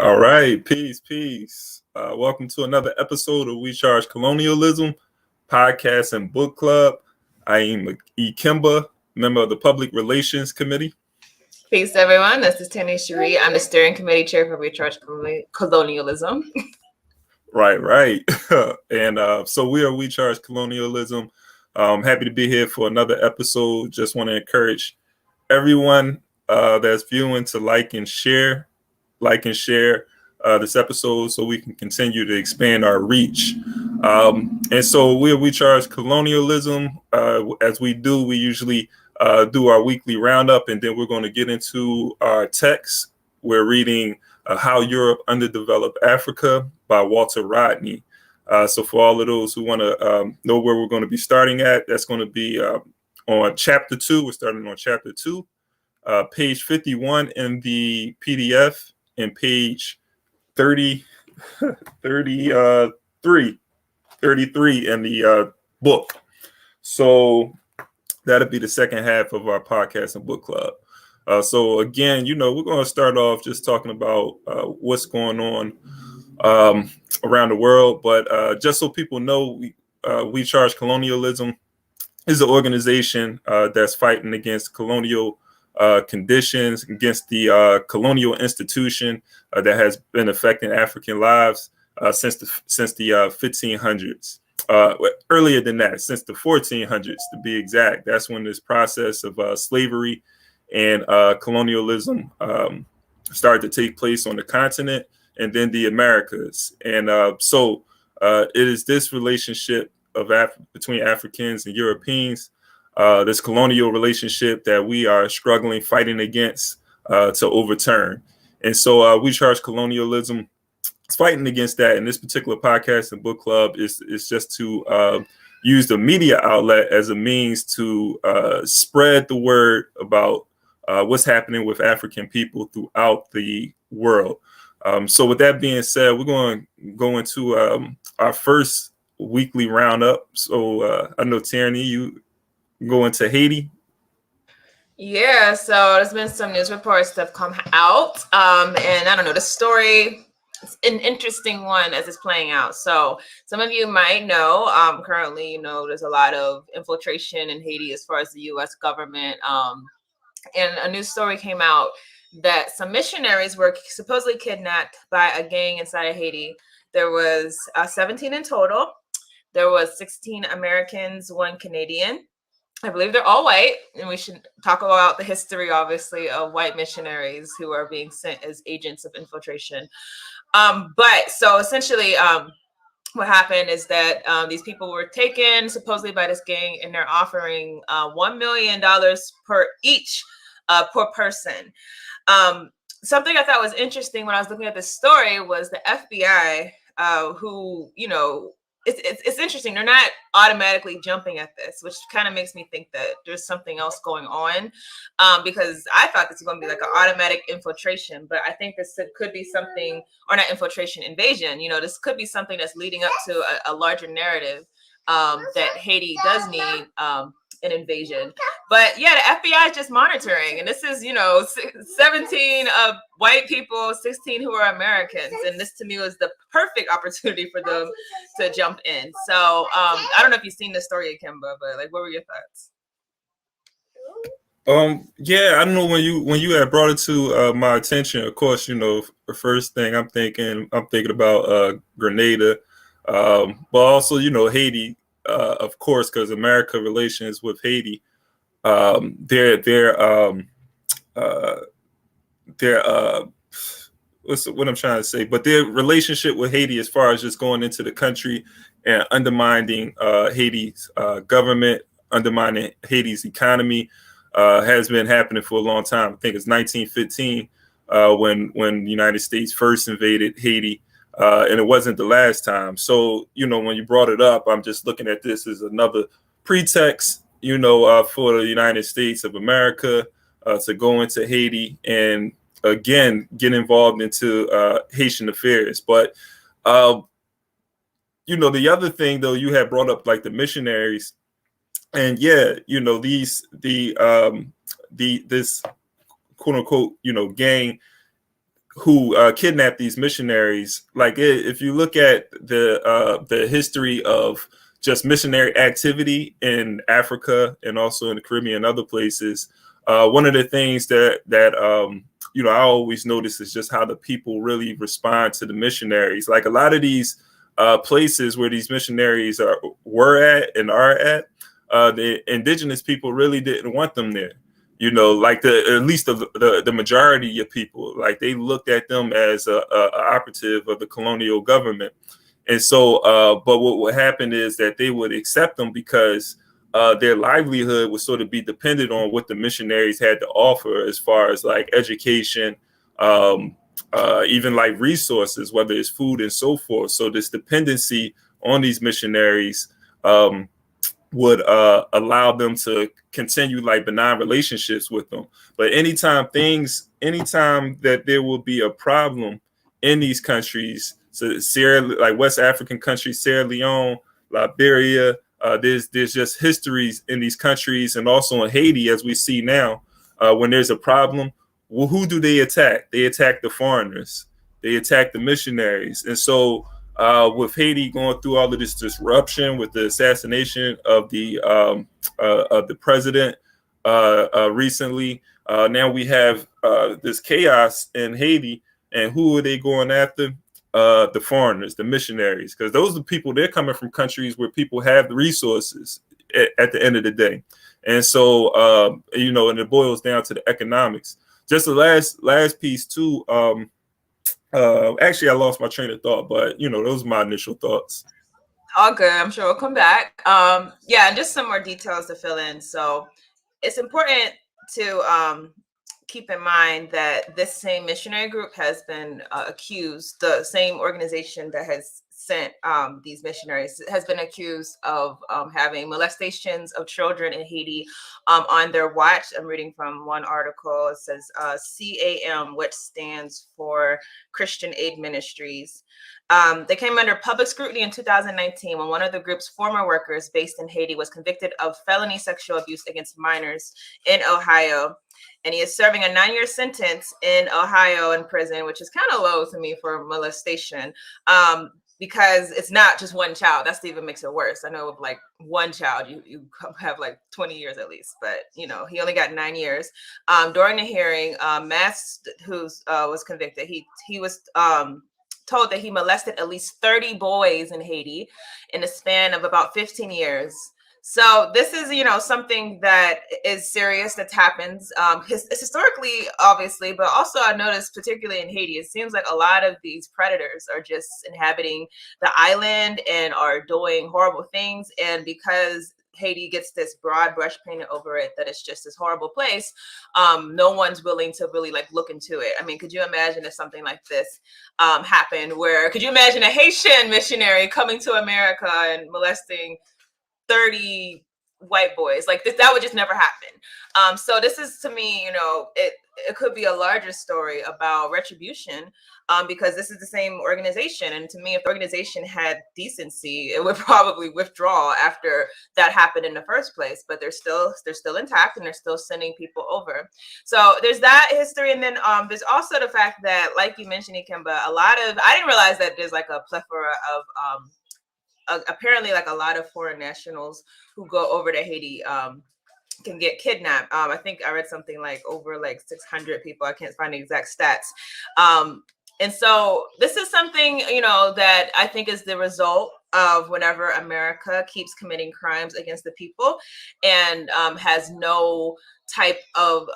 All right, peace. Welcome to another episode of We Charge Colonialism podcast and book club. I am Ikemba, member of the Public Relations Committee. Peace, everyone. This is Tierney. I'm the steering committee chair for Recharge Colonialism. Right. And so we are We Charge Colonialism. Happy to be here for another episode. Just want to encourage everyone that's viewing to like and share this episode so we can continue to expand our reach. And so we charge colonialism. As we do, we usually do our weekly roundup, and then we're going to get into our text. We're reading How Europe Underdeveloped Africa by Walter Rodney. So for all of those who want to know where we're going to be starting at, that's going to be on chapter 2. We're starting on chapter 2, page 51 in the PDF, and page 33 in the book. So that'll be the second half of our podcast and book club. So again, we're going to start off just talking about what's going on around the world. But just so people know, We Charge Colonialism is an organization that's fighting against colonial conditions, against the colonial institution that has been affecting African lives since the 1500s. Earlier than that, since the 1400s to be exact. That's when this process of slavery and colonialism started to take place on the continent and then the Americas. And so it is this relationship of between Africans and Europeans, this colonial relationship that we are struggling, fighting against to overturn. And so We Charge Colonialism is fighting against that. And this particular podcast and book club is just to use the media outlet as a means to spread the word about what's happening with African people throughout the world. So with that being said, we're going to go into our first weekly roundup. So I know, Tierney, you go into Haiti. Yeah, so there's been some news reports that have come out. And I don't know, the story is an interesting one as it's playing out. So some of you might know, currently, there's a lot of infiltration in Haiti as far as the U.S. government. And a news story came out that some missionaries were supposedly kidnapped by a gang inside of Haiti. There was 17 in total. There was 16 Americans, 1 Canadian. I believe they're all white, and we should talk about the history, obviously, of white missionaries who are being sent as agents of infiltration. But so essentially, what happened is that these people were taken supposedly by this gang, and they're offering $1 million per each per person. Something I thought was interesting when I was looking at this story was the FBI, who, it's interesting. They're not automatically jumping at this, which kind of makes me think that there's something else going on, because I thought this was going to be like an automatic infiltration, but I think this could be something, or not infiltration, invasion. This could be something that's leading up to a larger narrative that Haiti does need an invasion. But yeah, the FBI is just monitoring, and this is 17 white people, 16 who are Americans, and this to me was the perfect opportunity for them to jump in. So I don't know if you've seen this story, Ikemba, but what were your thoughts? Yeah, I don't know, when you had brought it to my attention, of course, the first thing I'm thinking about Grenada, but also Haiti, of course, because America relations with Haiti, what's what I'm trying to say, but their relationship with Haiti, as far as just going into the country and undermining Haiti's government, undermining Haiti's economy, has been happening for a long time. I think it's 1915 when the United States first invaded Haiti, and it wasn't the last time. So when you brought it up, I'm just looking at this as another pretext, for the United States of America to go into Haiti and again get involved into Haitian affairs. But the other thing, though, you had brought up like the missionaries, and this quote unquote gang who kidnapped these missionaries. Like if you look at the history of just missionary activity in Africa and also in the Caribbean and other places, one of the things that I always notice is just how the people really respond to the missionaries. Like a lot of these places where these missionaries were at and are at, the indigenous people really didn't want them there. Like at least the majority of people, like they looked at them as a operative of the colonial government. And so, but what would happen is that they would accept them because their livelihood would sort of be dependent on what the missionaries had to offer as far as like education, even like resources, whether it's food and so forth. So this dependency on these missionaries would allow them to continue like benign relationships with them. But anytime that there will be a problem in these countries, so like West African countries, Sierra Leone, Liberia, there's just histories in these countries, and also in Haiti, as we see now, when there's a problem, well, who do they attack? They attack the foreigners. They attack the missionaries. And so with Haiti going through all of this disruption with the assassination of the president recently, now we have this chaos in Haiti. And who are they going after? The foreigners, the missionaries, because those are the people, they're coming from countries where people have the resources at the end of the day. And so, and it boils down to the economics. Just the last piece too. Actually, I lost my train of thought, but those are my initial thoughts. All good. I'm sure we'll come back. Yeah, and just some more details to fill in. So it's important to keep in mind that this same missionary group has been accused, the same organization that has sent these missionaries has been accused of having molestations of children in Haiti on their watch. I'm reading from one article. It says CAM, which stands for Christian Aid Ministries. They came under public scrutiny in 2019 when one of the group's former workers based in Haiti was convicted of felony sexual abuse against minors in Ohio. And he is serving a 9-year sentence in Ohio in prison, which is kind of low to me for molestation, because it's not just one child. That's even makes it worse. I know of like one child, you have like 20 years at least, but he only got 9 years. During the hearing, Mass, who was convicted, he was told that he molested at least 30 boys in Haiti in a span of about 15 years. So this is, something that is serious that happens historically, obviously, but also I noticed particularly in Haiti, it seems like a lot of these predators are just inhabiting the island and are doing horrible things. And because Haiti gets this broad brush painted over it that it's just this horrible place, no one's willing to really like look into it. I mean, could you imagine if something like this happened? Could you imagine a Haitian missionary coming to America and molesting 30 white boys? Like that would just never happen. So this is, to me, it could be a larger story about retribution, because this is the same organization. And to me, if the organization had decency, it would probably withdraw after that happened in the first place. But they're still intact, and they're still sending people over. So there's that history. And then there's also the fact that, like you mentioned, Ikemba, I didn't realize that there's like a plethora of apparently like a lot of foreign nationals who go over to Haiti can get kidnapped. I think I read something like over like 600 people. I can't find the exact stats. And so this is something, that I think is the result of whenever America keeps committing crimes against the people and has no type of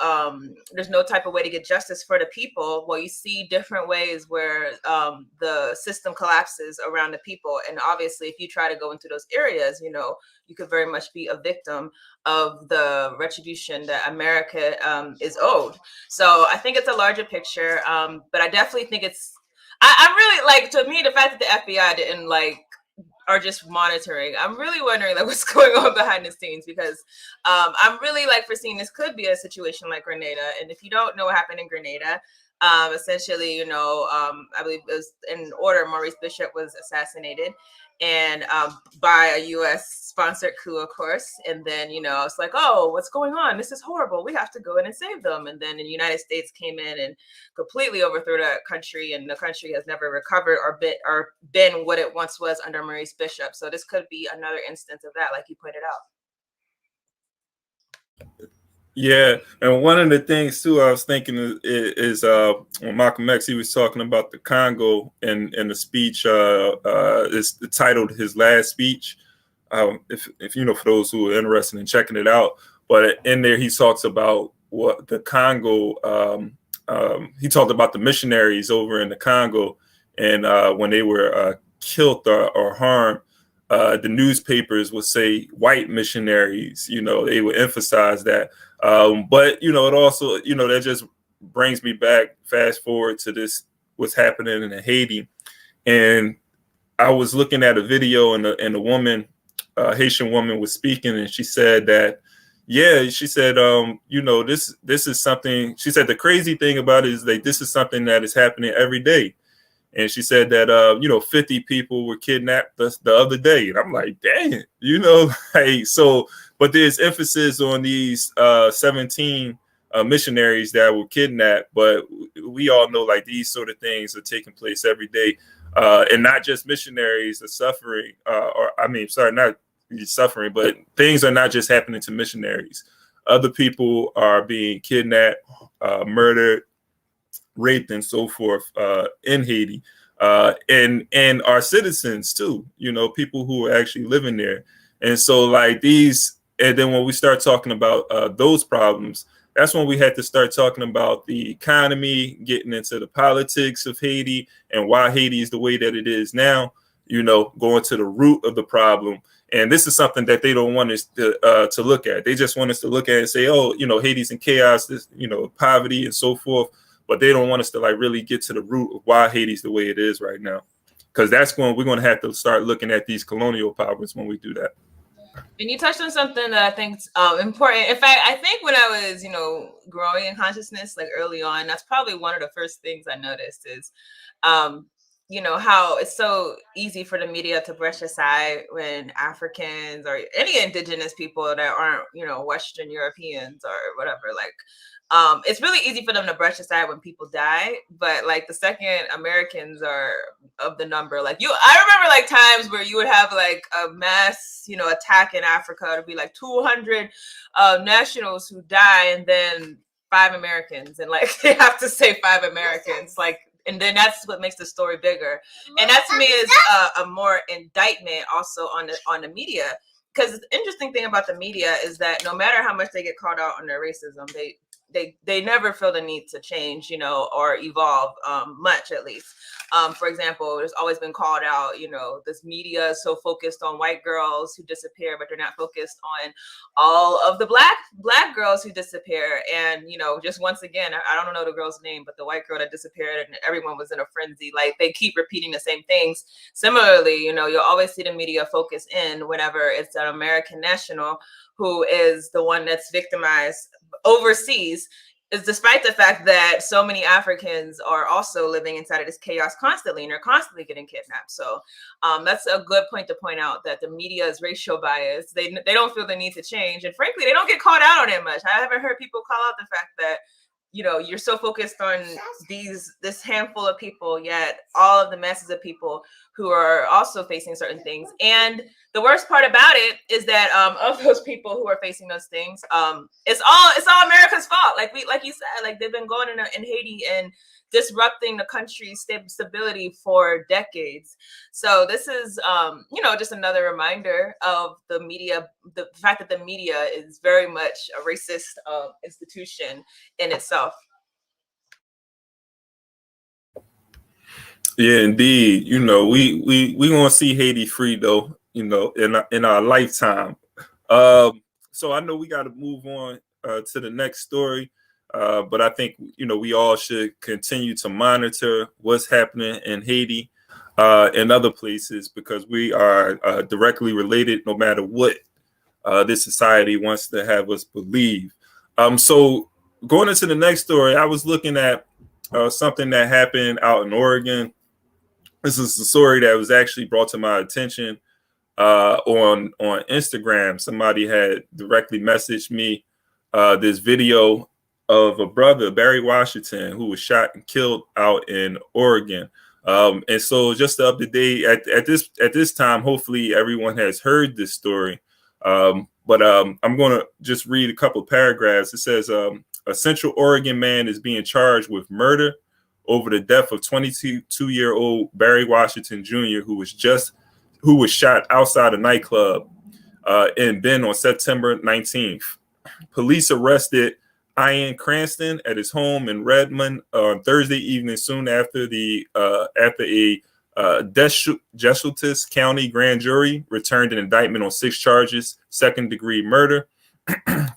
there's no type of way to get justice for the people. Well, you see different ways where the system collapses around the people. And obviously, if you try to go into those areas, you could very much be a victim of the retribution that America is owed. So I think it's a larger picture, but I definitely think I'm really like, to me, the fact that the FBI didn't are just monitoring. I'm really wondering what's going on behind the scenes, because I'm really foreseeing this could be a situation like Grenada. And if you don't know what happened in Grenada, Essentially, I believe it was in order Maurice Bishop was assassinated, and by a U.S. sponsored coup, of course. And then, it's like, oh, what's going on? This is horrible. We have to go in and save them. And then the United States came in and completely overthrew the country, and the country has never recovered or been what it once was under Maurice Bishop. So this could be another instance of that, like you pointed out. Yeah, and one of the things too I was thinking is when Malcolm X, he was talking about the Congo and the speech is titled his last speech. If for those who are interested in checking it out, but in there he talks about what the Congo. He talked about the missionaries over in the Congo, and when they were killed or harmed. The newspapers would say white missionaries, they would emphasize that. But, it also, that just brings me back, fast forward to this, what's happening in Haiti. And I was looking at a video and a woman, Haitian woman was speaking, and she said that, she said, this is something, she said, the crazy thing about it is that this is something that is happening every day. And she said that, 50 people were kidnapped the other day. And I'm like, dang, but there's emphasis on these 17 missionaries that were kidnapped. But we all know like these sort of things are taking place every day. And not just missionaries are suffering, not suffering, but things are not just happening to missionaries. Other people are being kidnapped, murdered, raped, and so forth in Haiti, and our citizens too. People who are actually living there. And so, like these, and then when we start talking about those problems, that's when we had to start talking about the economy, getting into the politics of Haiti and why Haiti is the way that it is now. Going to the root of the problem. And this is something that they don't want us to look at. They just want us to look at and say, oh, Haiti's in chaos, this, poverty and so forth. But they don't want us to like really get to the root of why Haiti's the way it is right now, because we're going to have to start looking at these colonial powers when we do that. And you touched on something that I think is important. In fact, I think when I was, growing in consciousness, like early on, that's probably one of the first things I noticed is, how it's so easy for the media to brush aside when Africans or any indigenous people that aren't, Western Europeans or whatever, it's really easy for them to brush aside when people die. But like the second Americans are of the number, I remember like times where you would have like a mass, attack in Africa to be like 200 nationals who die, and then 5 Americans, and like they have to say 5 Americans, and then that's what makes the story bigger. And that to me is a more indictment also on the media. Because the interesting thing about the media is that no matter how much they get called out on their racism, they never feel the need to change, or evolve, much at least. For example, there's always been called out, this media is so focused on white girls who disappear, but they're not focused on all of the black girls who disappear. And, just once again, I don't know the girl's name, but the white girl that disappeared and everyone was in a frenzy, like they keep repeating the same things. Similarly, you'll always see the media focus in whenever it's an American national who is the one that's victimized overseas, is despite the fact that so many Africans are also living inside of this chaos constantly, and they're constantly getting kidnapped. So that's a good point to point out, that the media is racial biased. They don't feel the need to change, and frankly, they don't get called out on it much. I haven't heard people call out the fact that you're so focused on this handful of people, yet all of the masses of people who are also facing certain things. And the worst part about it is that of those people who are facing those things, it's all America's fault. Like you said, like they've been going in Haiti and disrupting the country's stability for decades. So this is, just another reminder of the media, the fact that the media is very much a racist institution in itself. Yeah, indeed. We want to see Haiti free though, in our lifetime. So I know we got to move on to the next story. But I think, we all should continue to monitor what's happening in Haiti and other places, because we are directly related no matter what this society wants to have us believe. So going into the next story, I was looking at something that happened out in Oregon. This is a story that was actually brought to my attention on Instagram. Somebody had directly messaged me this video of a brother, Barry Washington, who was shot and killed out in Oregon. And so, just to up to date at this time, hopefully everyone has heard this story. But I'm going to just read a couple of paragraphs. It says, a Central Oregon man is being charged with murder over the death of 22-year-old Barry Washington Jr., who was shot outside a nightclub in Bend on September 19th. Police arrested Ian Cranston at his home in Redmond on Thursday evening, soon after a Deschutes County grand jury returned an indictment on 6 charges: second-degree murder,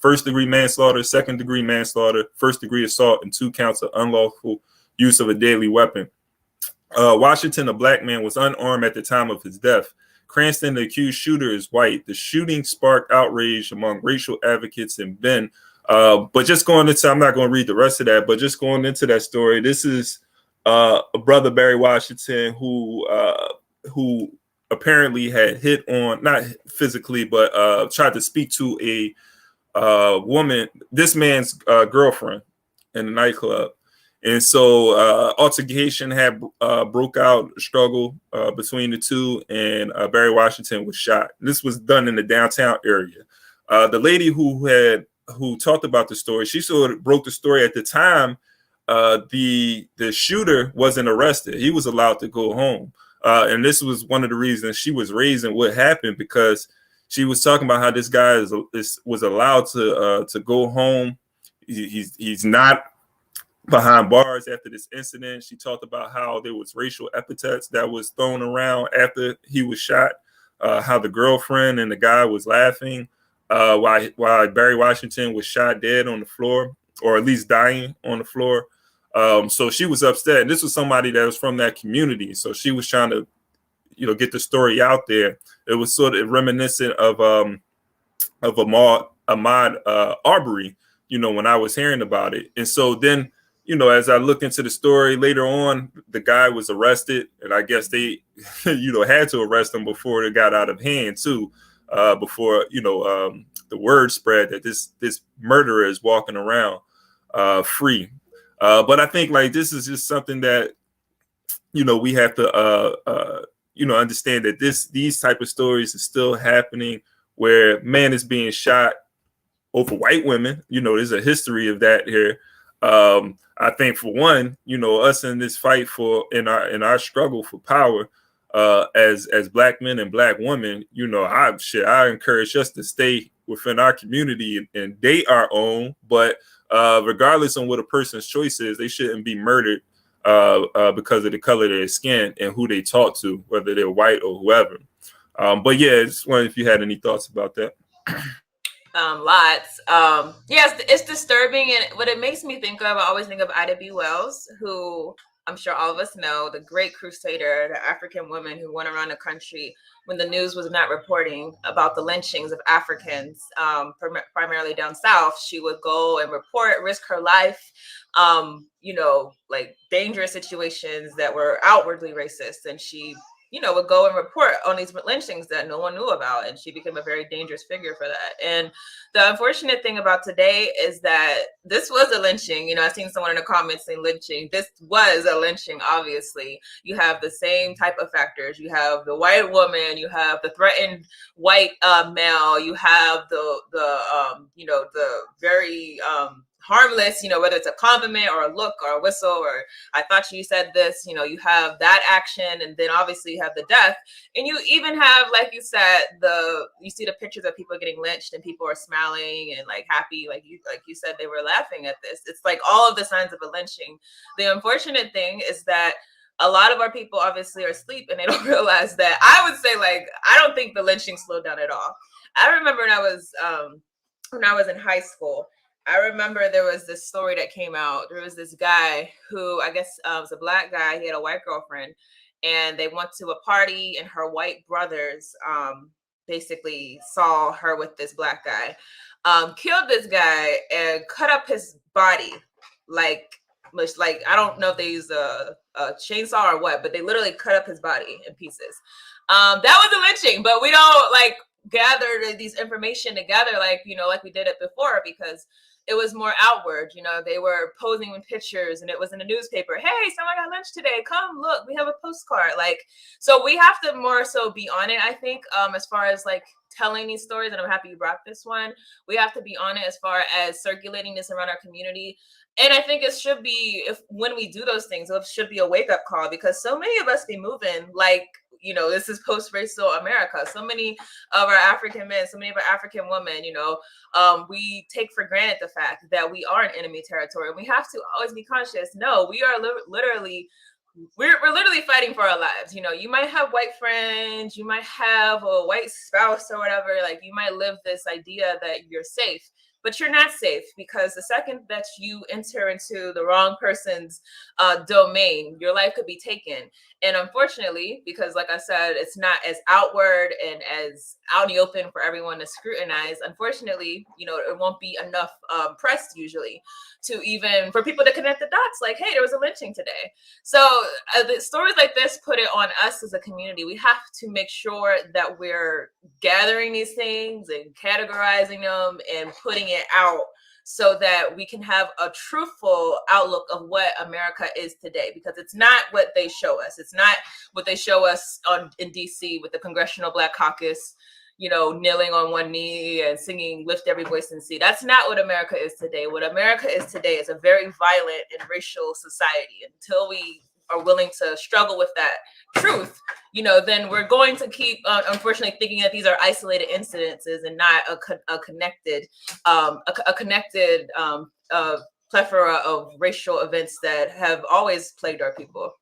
first-degree manslaughter, second-degree manslaughter, first-degree assault, and 2 counts of unlawful use of a deadly weapon. Washington, a black man, was unarmed at the time of his death. Cranston, the accused shooter, is white. The shooting sparked outrage among racial advocates in Bend. But just going into, I'm not going to read the rest of that, but just going into that story, this is a brother, Barry Washington, who apparently had hit on, not physically, but tried to speak to a woman, this man's girlfriend in the nightclub. And so altercation had broke out, a struggle between the two, and Barry Washington was shot. This was done in the downtown area. The lady who talked about the story, she sort of broke the story at the time. The shooter wasn't arrested. He was allowed to go home. And this was one of the reasons she was raising what happened, because she was talking about how this guy was allowed to go home. He's not behind bars after this incident. She talked about how there was racial epithets that was thrown around after he was shot, how the girlfriend and the guy was laughing while Barry Washington was shot dead on the floor, or at least dying on the floor. So she was upset. And this was somebody that was from that community. So she was trying to, get the story out there. It was sort of reminiscent of Ahmaud Arbery, when I was hearing about it. And so then, as I look into the story later on, the guy was arrested, and I guess they, had to arrest him before it got out of hand too, before, the word spread that this murderer is walking around free. But I think this is just something that, we have to, understand that these type of stories are still happening, where man is being shot over white women. There's a history of that here. I think for one, us in this fight in our struggle for power, as black men and black women, I encourage us to stay within our community and date our own. But regardless on what a person's choice is, they shouldn't be murdered because of the color of their skin and who they talk to, whether they're white or whoever. But yeah, just wondering if you had any thoughts about that. Lots. Yes, it's disturbing, and what it makes me think of, I always think of Ida B. Wells, who I'm sure all of us know, the great crusader, the African woman who went around the country when the news was not reporting about the lynchings of Africans, primarily down south. She would go and report, risk her life, dangerous situations that were outwardly racist, and she would go and report on these lynchings that no one knew about. And she became a very dangerous figure for that. And the unfortunate thing about today is that this was a lynching. I've seen someone in the comments saying lynching. This was a lynching, obviously. You have the same type of factors. You have the white woman, you have the threatened white male, you have the very harmless, whether it's a compliment or a look or a whistle or I thought you said this, you have that action, and then obviously you have the death. And you even have, like you said, you see the pictures of people getting lynched and people are smiling and happy, like you said, they were laughing at this. It's like all of the signs of a lynching. The unfortunate thing is that a lot of our people obviously are asleep and they don't realize that. I would say, I don't think the lynching slowed down at all. I remember when I was in high school, I remember there was this story that came out. There was this guy who I guess was a black guy. He had a white girlfriend, and they went to a party, and her white brothers basically saw her with this black guy, killed this guy, and cut up his body much, like, I don't know if they used a chainsaw or what, but they literally cut up his body in pieces. That was a lynching, but we don't like gather these information together like, you know, like we did it before, because it was more outward. You know, they were posing with pictures and it was in the newspaper. Hey, someone got lynched today. Come look, we have a postcard. Like, so we have to more so be on it, I think, as far as like telling these stories. And I'm happy you brought this one. We have to be on it as far as circulating this around our community. And I think it should be, if when we do those things, it should be a wake-up call, because so many of us be moving like, you know, this is post-racial America. So many of our African men, so many of our African women, you know, we take for granted the fact that we are in enemy territory. And we have to always be conscious. No, we are literally, we're literally fighting for our lives. You know, you might have white friends, you might have a white spouse or whatever. Like, you might live this idea that you're safe, but you're not safe, because the second that you enter into the wrong person's domain, your life could be taken. And unfortunately, because like I said, it's not as outward and as out in the open for everyone to scrutinize, unfortunately, you know, it won't be enough press usually to even for people to connect the dots, like, hey, there was a lynching today. So the stories like this put it on us as a community. We have to make sure that we're gathering these things and categorizing them and putting it out, so that we can have a truthful outlook of what America is today, because it's not what they show us. It's not what they show us in DC with the Congressional Black Caucus, you know, kneeling on one knee and singing "Lift Every Voice and See." That's not what America is today. What America is today is a very violent and racial society. Until we are willing to struggle with that truth, you know, then we're going to keep, unfortunately, thinking that these are isolated incidences and not a connected plethora of racial events that have always plagued our people.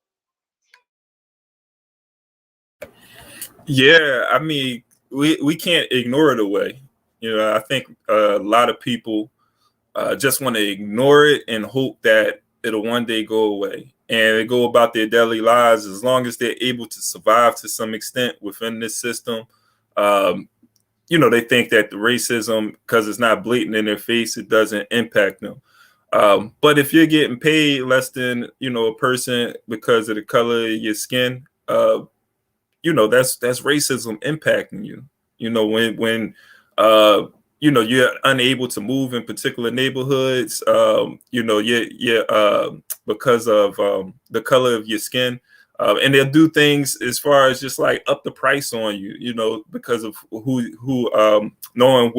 Yeah, I mean, we can't ignore it away. You know, I think a lot of people just want to ignore it and hope that it'll one day go away, and they go about their daily lives as long as they're able to survive to some extent within this system. You know, they think that the racism, because it's not blatant in their face, it doesn't impact them. But if you're getting paid less than, you know, a person because of the color of your skin, you know, that's racism impacting you. You know, when you know, you're unable to move in particular neighborhoods, you know, you're because of the color of your skin. And they'll do things as far as just like up the price on you, you know, because of who knowing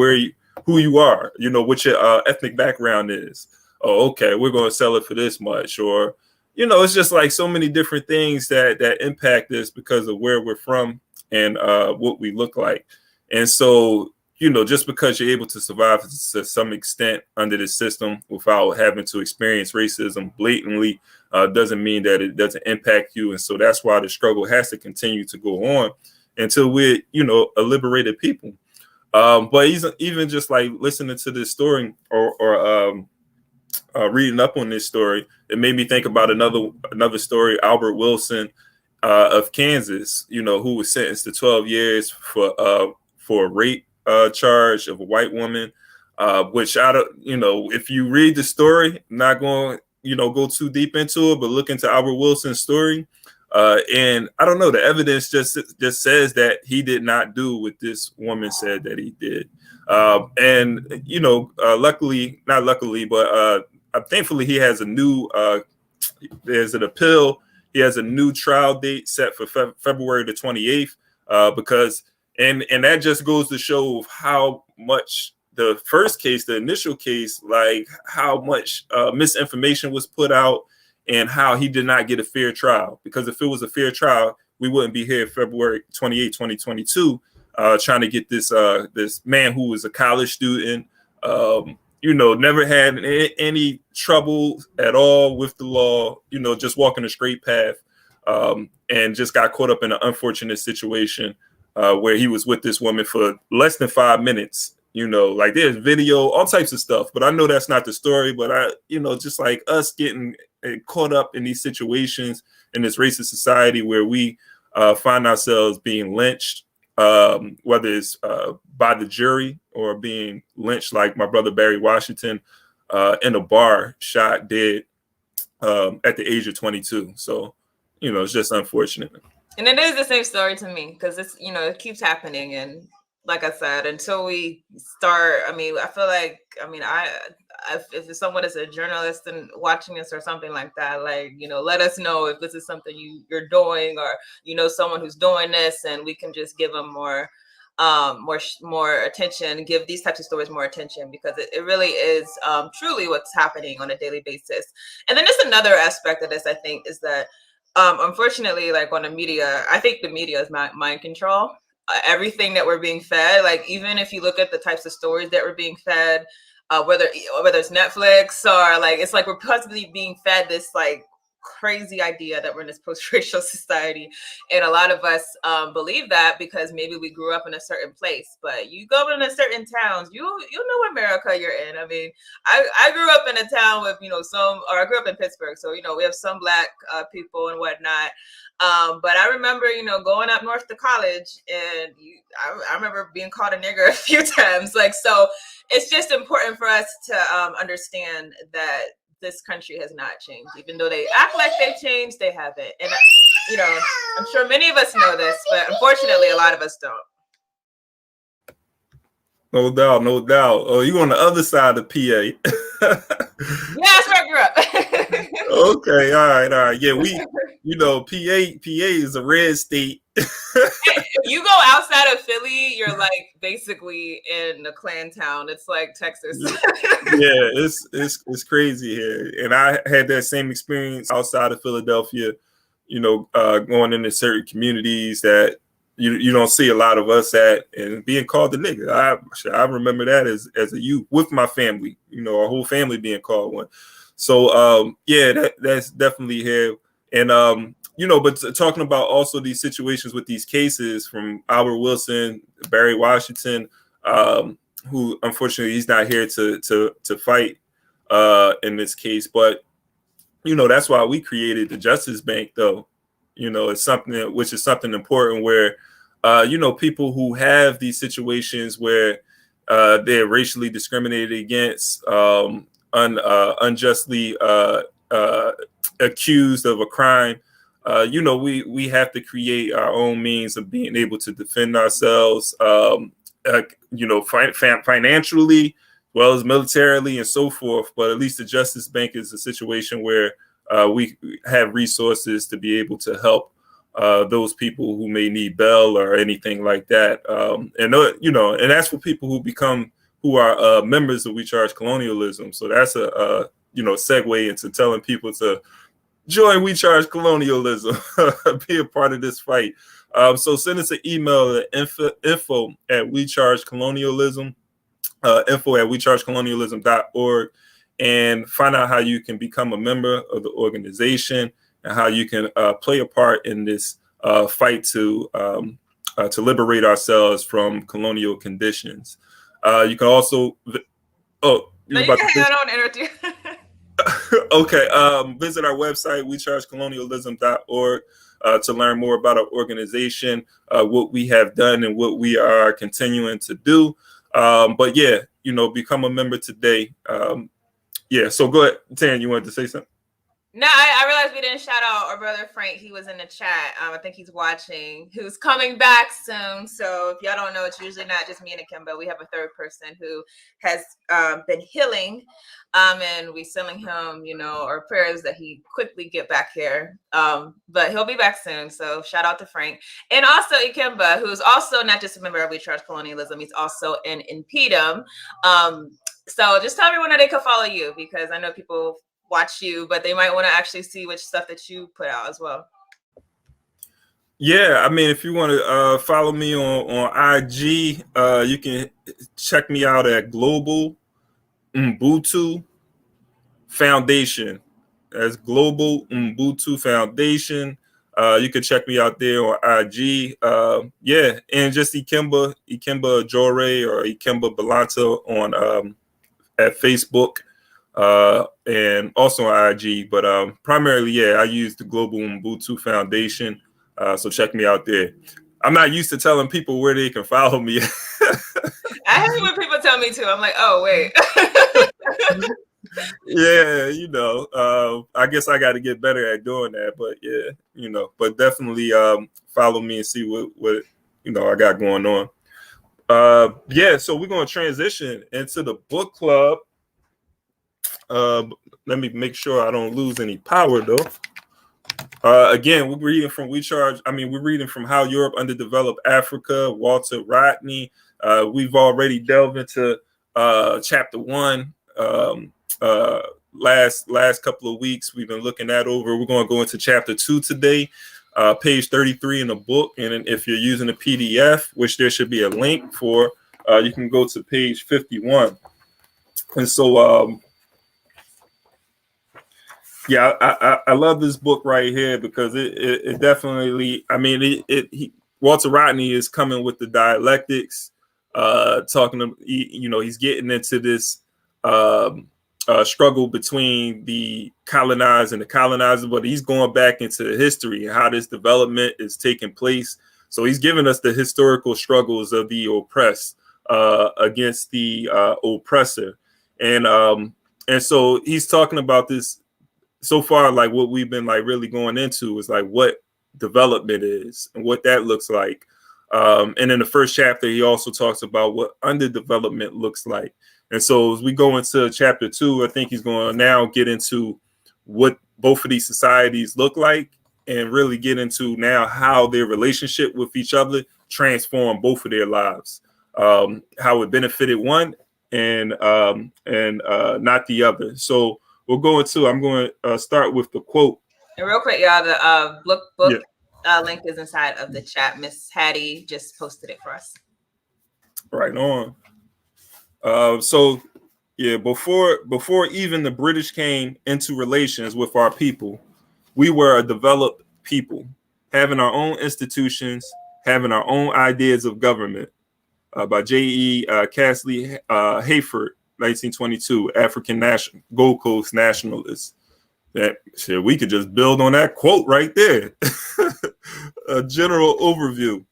who you are, you know, what your ethnic background is. Oh, okay, we're going to sell it for this much, or you know, it's just like so many different things that impact us because of where we're from and what we look like. And so, you know, just because you're able to survive to some extent under the system without having to experience racism blatantly doesn't mean that it doesn't impact you. And so that's why the struggle has to continue to go on until we're, you know, a liberated people. But even just like listening to this story or reading up on this story, it made me think about another story, Albert Wilson of Kansas, you know, who was sentenced to 12 years for a rape charge of a white woman, which I don't, you know, if you read the story, I'm not going, you know, go too deep into it, but look into Albert Wilson's story. And I don't know, the evidence just says that he did not do what this woman said that he did. And, you know, luckily, not luckily, but thankfully he has a new, there's an appeal. He has a new trial date set for February the 28th, because, and that just goes to show how much the first case, the initial case, like how much misinformation was put out and how he did not get a fair trial. Because if it was a fair trial, we wouldn't be here February 28, 2022, trying to get this man who was a college student, you know, never had any trouble at all with the law, you know, just walking a straight path, and just got caught up in an unfortunate situation where he was with this woman for less than 5 minutes. You know, like there's video, all types of stuff, but I know that's not the story. But you know, just like us getting caught up in these situations in this racist society where we find ourselves being lynched, whether it's by the jury or being lynched, like my brother Barry Washington in a bar, shot dead at the age of 22. So, it's just unfortunate. And it is the same story to me because it's, it keeps happening. And like I said, until we start, I feel like, if someone is a journalist and watching this or something like that, like, let us know if this is something you're doing, or, someone who's doing this, and we can just give them more attention, give these types of stories more attention, because it really is truly what's happening on a daily basis. And then there's another aspect of this, I think, is that unfortunately, like on the media, I think the media is mind control. Everything that we're being fed, like even if you look at the types of stories that we're being fed, whether it's Netflix or like, it's like we're possibly being fed this like crazy idea that we're in this post-racial society, and a lot of us believe that because maybe we grew up in a certain place. But you go in a certain towns, you know what America you're in. I grew up in a town with I grew up in Pittsburgh, so we have some Black people and whatnot. But I remember, going up north to college, and I remember being called a nigger a few times. Like, so it's just important for us to understand that this country has not changed. Even though they act like they've changed, they haven't. And, I'm sure many of us know this, but unfortunately, a lot of us don't. No doubt, no doubt. Oh, you on the other side of PA. Yeah, that's where I grew up. Okay, all right. Yeah, PA is a red state. If you go outside of Philly, you're like basically in a Klan town. It's like Texas. Yeah, it's crazy here. And I had that same experience outside of Philadelphia, going into certain communities that you don't see a lot of us at, and being called the nigga. I remember that as a youth with my family, our whole family being called one. So that's definitely here. And but talking about also these situations with these cases from Albert Wilson, Barry Washington, who unfortunately he's not here to fight in this case, but that's why we created the Justice Bank, though. It's something which is something important where people who have these situations where they're racially discriminated against, unjustly accused of a crime, we have to create our own means of being able to defend ourselves, financially, as well as militarily and so forth. But at least the Justice Bank is a situation where we have resources to be able to help those people who may need bail or anything like that. And that's for people who are members of We Charge Colonialism. So that's a segue into telling people to join We Charge Colonialism, be a part of this fight. So send us an email at info at WeChargeColonialism, info at WeChargeColonialism.org, and find out how you can become a member of the organization and how you can play a part in this fight to liberate ourselves from colonial conditions. You can also no, you can hang on energy. Okay. Visit our website, WeChargeColonialism.org, to learn more about our organization, what we have done and what we are continuing to do. But yeah, become a member today. So go ahead, Tierney, you wanted to say something? No, I realized we didn't shout out our brother Frank. He was in the chat. I think he's watching. Who's coming back soon. So if y'all don't know, it's usually not just me and Ikemba. We have a third person who has been healing, and we sending him, our prayers that he quickly get back here. But he'll be back soon. So shout out to Frank, and also Ikemba, who's also not just a member of We Charge Colonialism. He's also in Impedum. So just tell everyone that they can follow you, because I know people watch you, but they might want to actually see which stuff that you put out as well. Yeah, if you want to follow me on IG, you can check me out at Global Ubuntu Foundation. That's Global Ubuntu Foundation. You can check me out there on IG. And just Ikemba Jore or Ikemba Balanta on at Facebook. And also on IG, but primarily, I use the Global Ubuntu Foundation. So check me out there. I'm not used to telling people where they can follow me. I hate when people tell me to. I'm like, oh, wait. Yeah, I guess I got to get better at doing that. But yeah, but definitely follow me and see what I got going on. Yeah, so we're going to transition into the book club. Let me make sure I don't lose any power though. Again, we're reading from How Europe Underdeveloped Africa, Walter Rodney. We've already delved into chapter 1. Last couple of weeks, we've been looking that over. We're going to go into chapter 2 today, page 33 in the book. And if you're using a PDF, which there should be a link for, you can go to page 51. And so, yeah, I love this book right here because it definitely, Walter Rodney is coming with the dialectics, he's getting into this struggle between the colonized and the colonizer, but he's going back into the history and how this development is taking place. So he's giving us the historical struggles of the oppressed against the oppressor. And so he's talking about this. So far, like what we've been like really going into is like what development is and what that looks like. And in the first chapter, he also talks about what underdevelopment looks like. And so as we go into chapter 2, I think he's going to now get into what both of these societies look like and really get into now how their relationship with each other transformed both of their lives, how it benefited one and not the other. So I'm going to start with the quote. And real quick, y'all, the book link is inside of the chat. Miss Hattie just posted it for us. Right on. So yeah, before even the British came into relations with our people, we were a developed people, having our own institutions, having our own ideas of government. By J.E. Casley Hayford, 1922, African Gold Coast nationalist. That shit, we could just build on that quote right there. A general overview.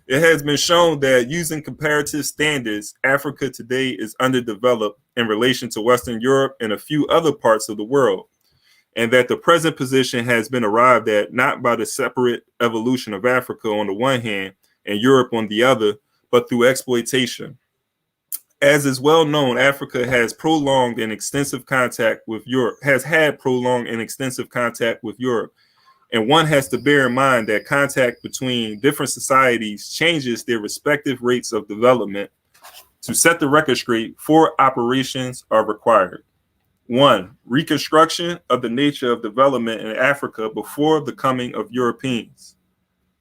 It has been shown that using comparative standards, Africa today is underdeveloped in relation to Western Europe and a few other parts of the world, and that the present position has been arrived at not by the separate evolution of Africa on the one hand and Europe on the other, but through exploitation. As is well known, Africa has prolonged and extensive contact with Europe, and one has to bear in mind that contact between different societies changes their respective rates of development. To set the record straight, 4 operations are required. 1, reconstruction of the nature of development in Africa before the coming of Europeans.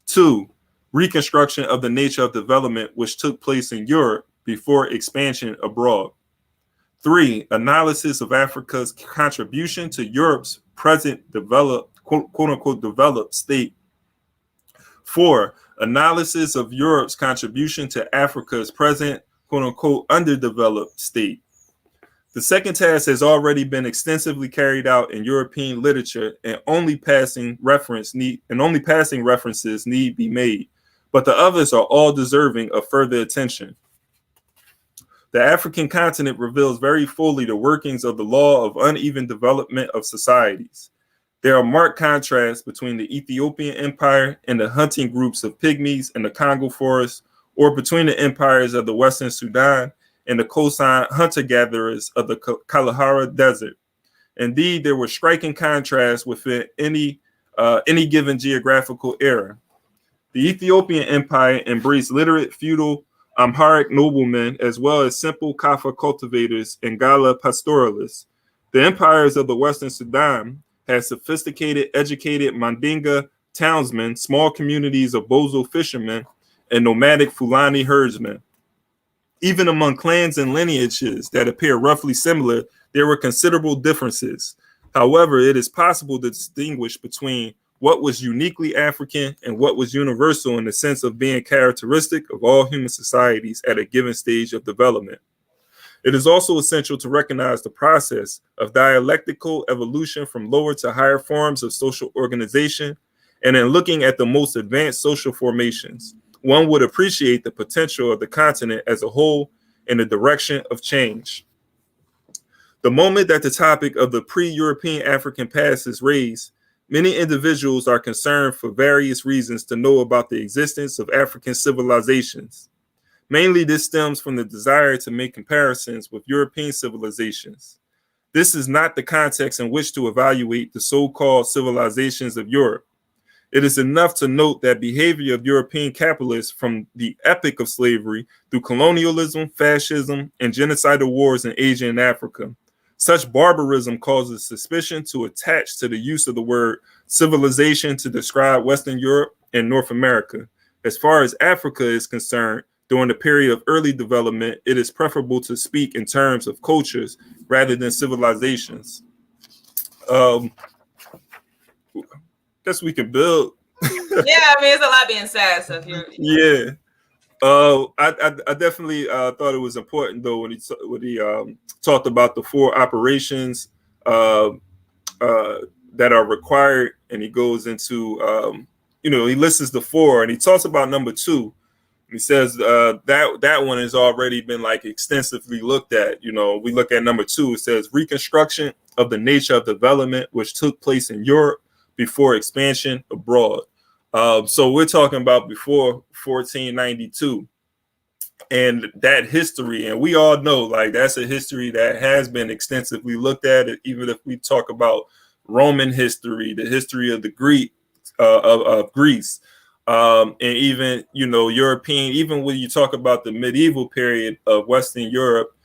2, reconstruction of the nature of development which took place in Europe before expansion abroad. 3, analysis of Africa's contribution to Europe's present developed, quote unquote, developed state. 4, analysis of Europe's contribution to Africa's present, quote unquote, underdeveloped state. The second task has already been extensively carried out in European literature, and only passing references need be made, but the others are all deserving of further attention. The African continent reveals very fully the workings of the law of uneven development of societies. There are marked contrasts between the Ethiopian Empire and the hunting groups of pygmies in the Congo forest, or between the empires of the Western Sudan and the coastline hunter-gatherers of the Kalahari Desert. Indeed, there were striking contrasts within any given geographical era. The Ethiopian Empire embraced literate feudal Amharic noblemen, as well as simple Kaffa cultivators and Gala pastoralists. The empires of the Western Sudan had sophisticated, educated Mandinga townsmen, small communities of Bozo fishermen, and nomadic Fulani herdsmen. Even among clans and lineages that appear roughly similar, there were considerable differences. However, it is possible to distinguish between what was uniquely African and what was universal in the sense of being characteristic of all human societies at a given stage of development. It is also essential to recognize the process of dialectical evolution from lower to higher forms of social organization, and in looking at the most advanced social formations, one would appreciate the potential of the continent as a whole in the direction of change. The moment that the topic of the pre-European African past is raised, many individuals are concerned for various reasons to know about the existence of African civilizations. Mainly, this stems from the desire to make comparisons with European civilizations. This is not the context in which to evaluate the so-called civilizations of Europe. It is enough to note that behavior of European capitalists from the epoch of slavery through colonialism, fascism, and genocidal wars in Asia and Africa. Such barbarism causes suspicion to attach to the use of the word civilization to describe Western Europe and North America. As far as Africa is concerned, during the period of early development, it is preferable to speak in terms of cultures rather than civilizations. Guess we can build. Yeah, I mean, it's a lot being said. So if you're, Yeah. I definitely thought it was important though when he talked about the 4 operations that are required, and he goes into he lists the 4, and he talks about number 2. He says that one has already been like extensively looked at. We look at number 2. It says reconstruction of the nature of development which took place in Europe before expansion abroad. So we're talking about before 1492 and that history. And we all know like that's a history that has been extensively looked at. Even if we talk about Roman history, the history of the of Greece, and even, European, even when you talk about the medieval period of Western Europe,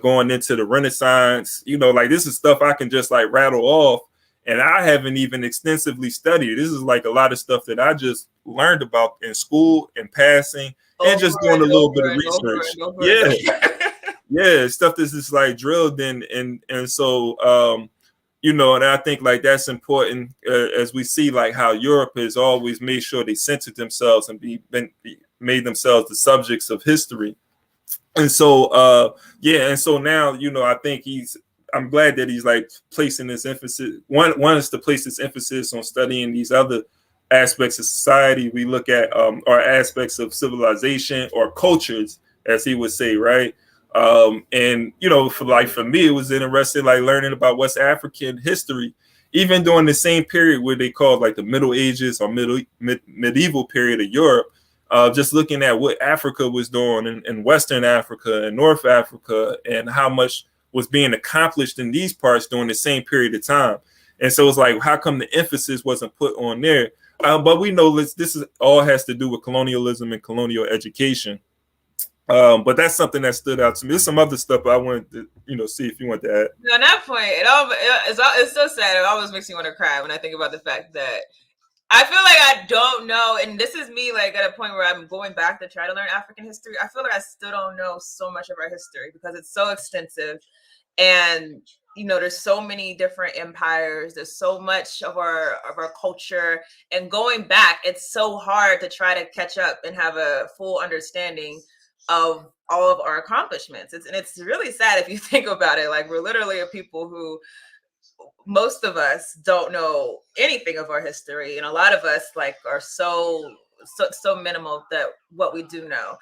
going into the Renaissance, like this is stuff I can just like rattle off. And I haven't even extensively studied. This is like a lot of stuff that I just learned about in school and passing and just doing a little bit of research. Yeah, stuff that's just like drilled in. And so, and I think like that's important as we see like how Europe has always made sure they centered themselves and made themselves the subjects of history. And so, and so now, I think I'm glad that he's like placing this emphasis. One is to place this emphasis on studying these other aspects of society. We look at our aspects of civilization or cultures, as he would say, right? And for me, it was interesting like learning about West African history, even during the same period where they called like the Middle Ages or medieval period of Europe. Just looking at what Africa was doing in Western Africa and North Africa, and how much was being accomplished in these parts during the same period of time. And so it's like, how come the emphasis wasn't put on there? But we know this is all has to do with colonialism and colonial education. But that's something that stood out to me. There's some other stuff I wanted to, see if you want to add. On that point, it's so sad. It always makes me want to cry when I think about the fact that I feel like I don't know, and this is me like at a point where I'm going back to try to learn African history. I feel like I still don't know so much of our history because it's so extensive, and there's so many different empires. There's so much of our culture, and going back, it's so hard to try to catch up and have a full understanding of all of our accomplishments. It's really sad if you think about it. Like, we're literally a people who, most of us don't know anything of our history, and a lot of us like are so minimal that what we do know.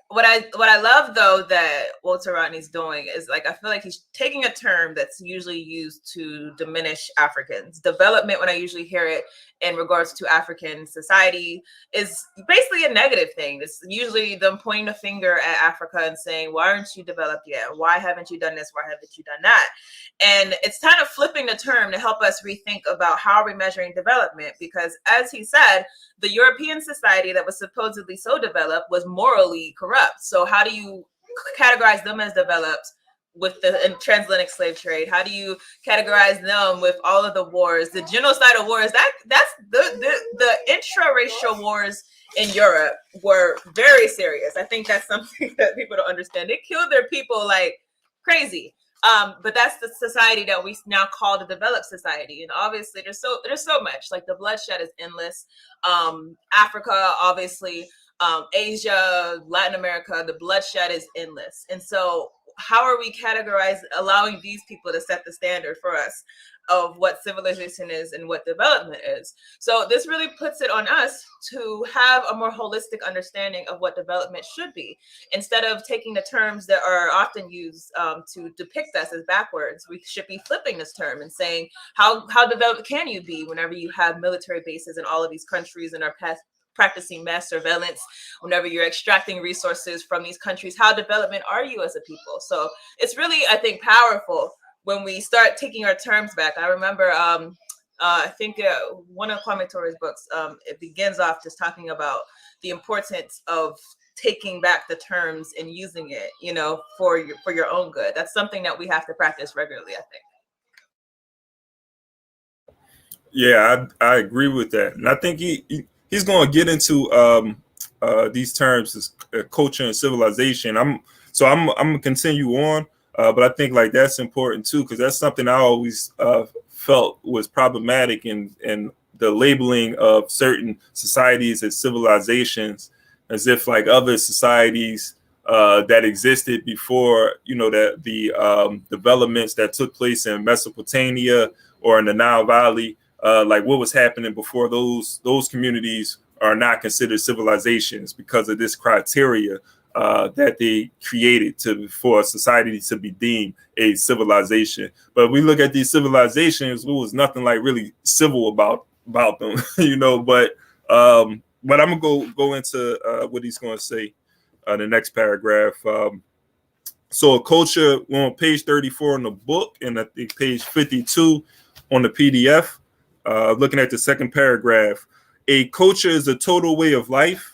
What I love though that Walter Rodney's doing is like, I feel like he's taking a term that's usually used to diminish Africans. Development, when I usually hear it in regards to African society, is basically a negative thing. It's usually them pointing a finger at Africa and saying, why aren't you developed yet? Why haven't you done this? Why haven't you done that? And it's kind of flipping the term to help us rethink about how we're measuring development, because as he said, the European society that was supposedly so developed was morally corrupt. So how do you categorize them as developed with the transatlantic slave trade? How do you categorize them with all of the wars, the genocidal wars? That's the intra-racial wars in Europe were very serious. I think that's something that people don't understand. They killed their people like crazy. But that's the society that we now call the developed society. And obviously there's so much, like the bloodshed is endless. Africa, obviously, Asia, Latin America, the bloodshed is endless. And so how are we allowing these people to set the standard for us? of what civilization is and what development is. So this really puts it on us to have a more holistic understanding of what development should be. Instead of taking the terms that are often used to depict us as backwards, we should be flipping this term and saying, how developed can you be whenever you have military bases in all of these countries and are practicing mass surveillance, whenever you're extracting resources from these countries? How development are you as a people? So it's really, I think, powerful when we start taking our terms back. I remember, I think one of Kwame Tore's books, it begins off just talking about the importance of taking back the terms and using it, for your own good. That's something that we have to practice regularly, I think. Yeah, I agree with that, and I think he's going to get into these terms as culture and civilization. I'm gonna continue on. But I think like that's important too, because that's something I always felt was problematic in the labeling of certain societies as civilizations, as if like other societies that existed before, that the developments that took place in Mesopotamia or in the Nile Valley, like what was happening before those communities are not considered civilizations because of this criteria that they created for a society to be deemed a civilization. But we look at these civilizations, there was nothing like really civil about them, But I'm gonna go into what he's going to say the next paragraph. So a culture, we're on page 34 in the book, and I think page 52 on the PDF. Looking at the second paragraph, a culture is a total way of life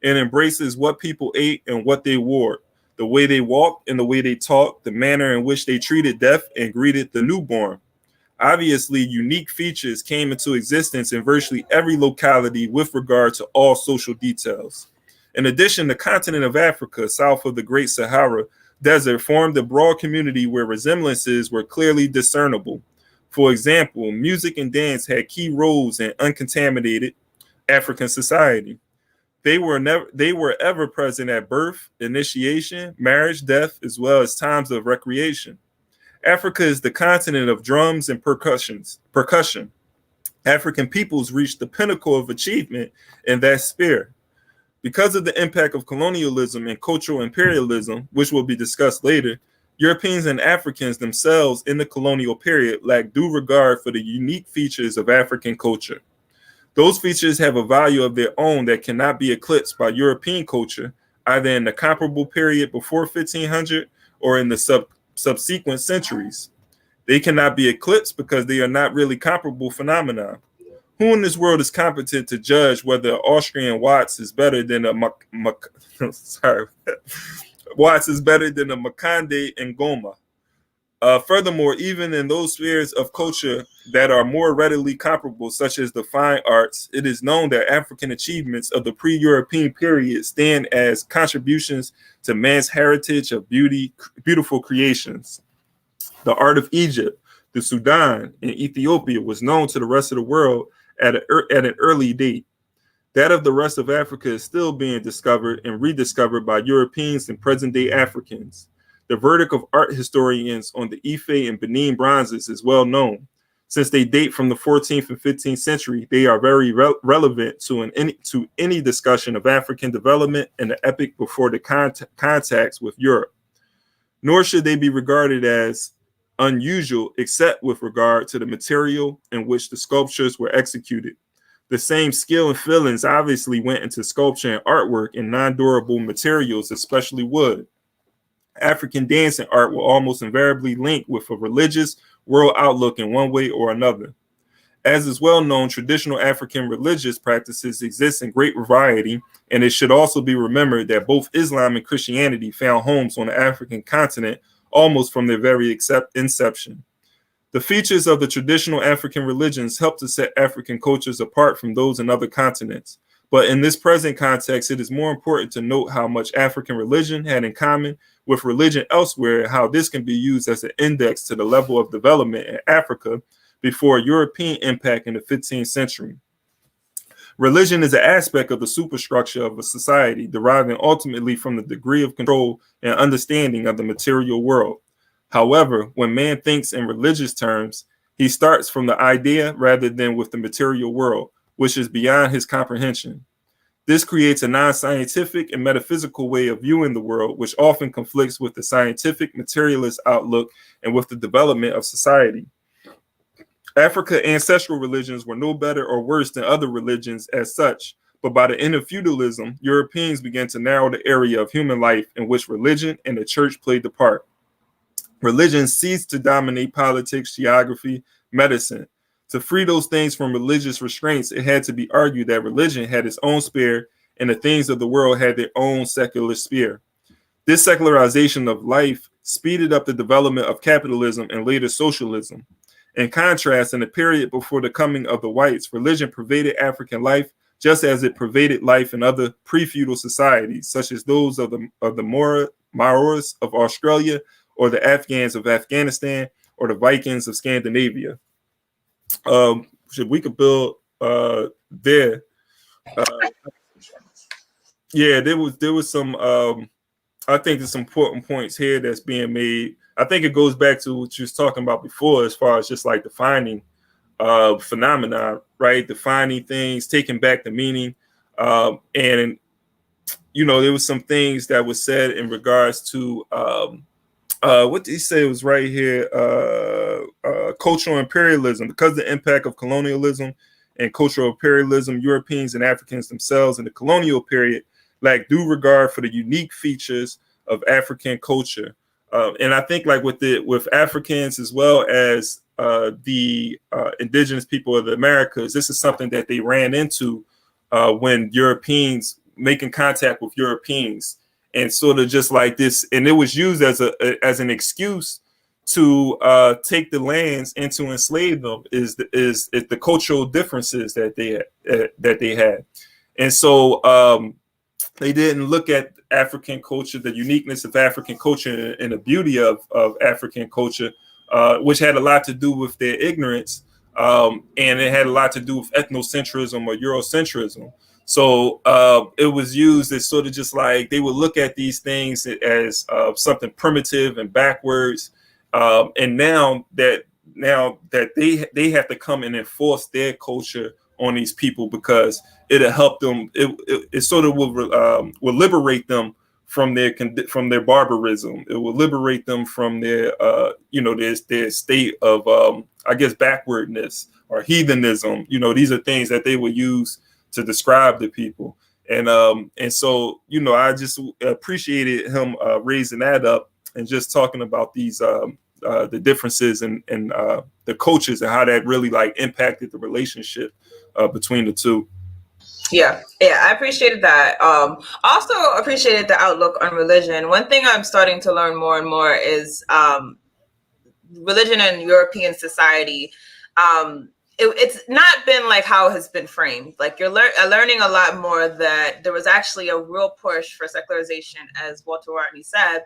and embraces what people ate and what they wore, the way they walked and the way they talked, the manner in which they treated death and greeted the newborn. Obviously, unique features came into existence in virtually every locality with regard to all social details. In addition, the continent of Africa, south of the Great Sahara Desert, formed a broad community where resemblances were clearly discernible. For example, music and dance had key roles in uncontaminated African society. They were ever present at birth, initiation, marriage, death, as well as times of recreation. Africa is the continent of drums and percussion. African peoples reached the pinnacle of achievement in that sphere. Because of the impact of colonialism and cultural imperialism, which will be discussed later, Europeans and Africans themselves in the colonial period lacked due regard for the unique features of African culture. Those features have a value of their own that cannot be eclipsed by European culture, either in the comparable period before 1500 or in the subsequent centuries. They cannot be eclipsed because they are not really comparable phenomena. Who in this world is competent to judge whether Austrian Watts is better than a Watts is better than a Makande and Goma? Furthermore, even in those spheres of culture that are more readily comparable, such as the fine arts, it is known that African achievements of the pre-European period stand as contributions to man's heritage of beautiful creations. The art of Egypt, the Sudan, and Ethiopia was known to the rest of the world at an early date. That of the rest of Africa is still being discovered and rediscovered by Europeans and present-day Africans. The verdict of art historians on the Ife and Benin bronzes is well known. Since they date from the 14th and 15th century, they are very relevant to any discussion of African development and the epoch before the contacts with Europe. Nor should they be regarded as unusual except with regard to the material in which the sculptures were executed. The same skill and feelings obviously went into sculpture and artwork in non-durable materials, especially wood. African dance and art will almost invariably link with a religious world outlook in one way or another. As is well known, traditional African religious practices exist in great variety, and it should also be remembered that both Islam and Christianity found homes on the African continent almost from their very inception. The features of the traditional African religions help to set African cultures apart from those in other continents. But in this present context, it is more important to note how much African religion had in common with religion elsewhere, and how this can be used as an index to the level of development in Africa before European impact in the 15th century. Religion is an aspect of the superstructure of a society, deriving ultimately from the degree of control and understanding of the material world. However, when man thinks in religious terms, He starts from the idea rather than with the material world, which is beyond his comprehension. This creates a non-scientific and metaphysical way of viewing the world, which often conflicts with the scientific materialist outlook and with the development of society. African ancestral religions were no better or worse than other religions as such, but by the end of feudalism, Europeans began to narrow the area of human life in which religion and the church played the part. Religion ceased to dominate politics, geography, medicine. To free those things from religious restraints, it had to be argued that religion had its own sphere and the things of the world had their own secular sphere. This secularization of life speeded up the development of capitalism and later socialism. In contrast, in the period before the coming of the whites, religion pervaded African life just as it pervaded life in other pre-feudal societies, such as those of the Maoris of Australia, or the Afghans of Afghanistan, or the Vikings of Scandinavia. We could build there. Yeah, there was some. I think there's some important points here that's being made. I think it goes back to what you was talking about before, as far as just like defining phenomena, right? Defining things, taking back the meaning, and there was some things that was said in regards to. What did he say? It was right here. Cultural imperialism. Because of the impact of colonialism and cultural imperialism, Europeans and Africans themselves in the colonial period lacked due regard for the unique features of African culture. And I think like with Africans as well as the indigenous people of the Americas, this is something that they ran into when Europeans making contact with Europeans. And sort of just like this, and it was used as an excuse to take the lands and to enslave them is the cultural differences that they had, and so they didn't look at African culture, the uniqueness of African culture, and the beauty of African culture, which had a lot to do with their ignorance, and it had a lot to do with ethnocentrism or Eurocentrism. So it was used as sort of just like they would look at these things as something primitive and backwards. And now that they have to come and enforce their culture on these people because it'll help them. It sort of will liberate them from their barbarism. It will liberate them from their their state of I guess backwardness or heathenism. These are things that they will use to describe the people, and so I just appreciated him raising that up and just talking about these the differences in the cultures and how that really like impacted the relationship between the two. Yeah, I appreciated that. Also appreciated the outlook on religion. One thing I'm starting to learn more and more is religion in European society. It's not been like how it has been framed. Like you're learning a lot more that there was actually a real push for secularization, as Walter Rodney said,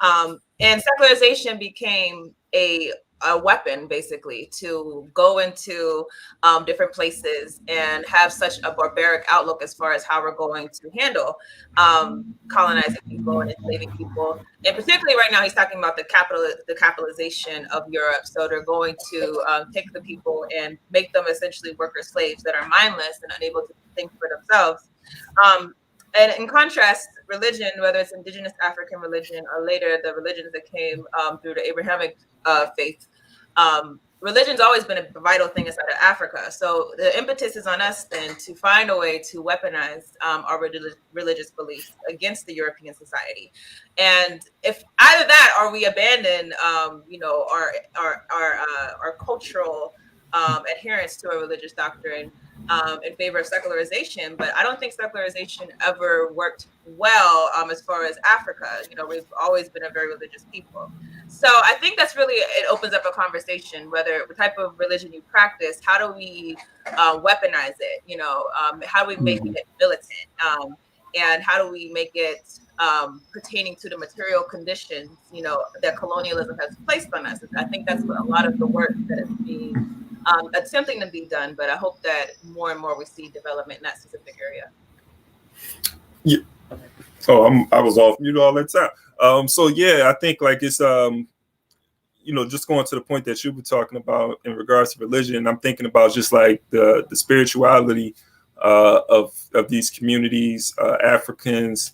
and secularization became a weapon basically to go into different places and have such a barbaric outlook as far as how we're going to handle colonizing people and enslaving people. And particularly right now, he's talking about the capitalization of Europe. So they're going to take the people and make them essentially worker slaves that are mindless and unable to think for themselves. And in contrast, religion, whether it's indigenous African religion or later the religions that came through the Abrahamic faith, religion's always been a vital thing inside of Africa. So the impetus is on us then to find a way to weaponize our religious beliefs against the European society. And if either that or we abandon, our cultural adherence to a religious doctrine in favor of secularization, but I don't think secularization ever worked well as far as Africa. We've always been a very religious people. So I think that's really, it opens up a conversation, whether the type of religion you practice, how do we weaponize it? How do we make it militant? And how do we make it pertaining to the material conditions, that colonialism has placed on us? I think that's what a lot of the work that is being attempting to be done, but I hope that more and more we see development in that specific area. Yeah. So I was off mute all that time. So yeah, I think like it's just going to the point that you were talking about in regards to religion, I'm thinking about just like the spirituality of these communities, Africans,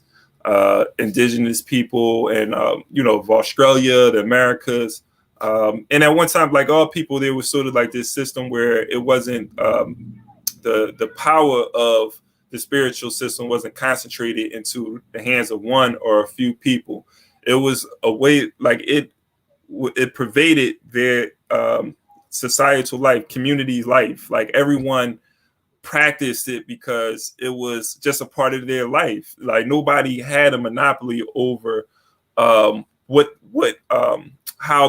indigenous people, and of Australia, the Americas. And at one time, like all people, there was sort of like this system where it wasn't the power of the spiritual system wasn't concentrated into the hands of one or a few people. It was a way, like it pervaded their societal life, community life. Like everyone practiced it because it was just a part of their life. Like nobody had a monopoly over how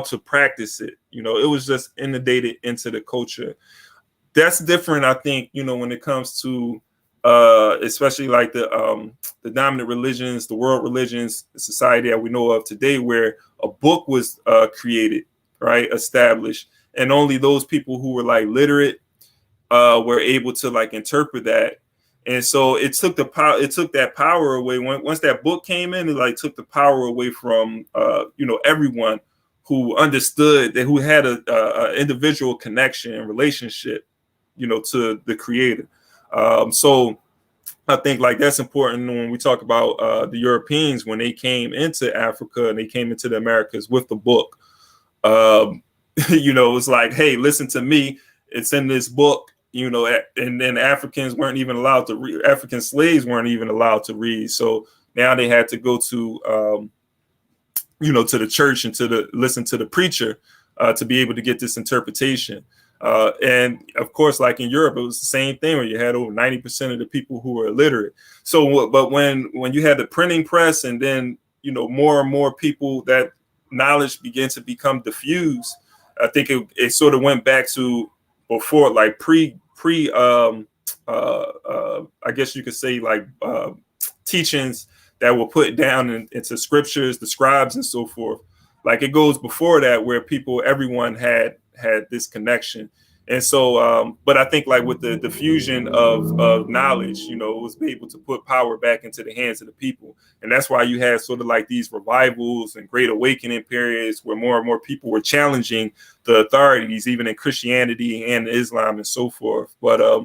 to practice it. It was just inundated into the culture. That's different, I think, when it comes to especially like the dominant religions, the world religions, the society that we know of today, where a book was created, right, established, and only those people who were like literate were able to like interpret that. And so it took that power away. Once that book came in, it like took the power away from everyone who understood, that who had a individual connection and relationship to the creator. So I think like that's important when we talk about the Europeans, when they came into Africa and they came into the Americas with the book. It's like, hey, listen to me. It's in this book, and then Africans weren't even allowed to read. African slaves weren't even allowed to read. So now they had to go to, to the church and listen to the preacher to be able to get this interpretation. And of course, like in Europe, it was the same thing where you had over 90% of the people who were illiterate. So, but when you had the printing press, and then, more and more people, that knowledge began to become diffused, I think it sort of went back to before, like I guess you could say like teachings that were put down into scriptures, the scribes and so forth. Like it goes before that, where everyone had this connection. And so, but I think like with the diffusion of knowledge, it was able to put power back into the hands of the people. And that's why you had sort of like these revivals and great awakening periods where more and more people were challenging the authorities, even in Christianity and Islam and so forth. But I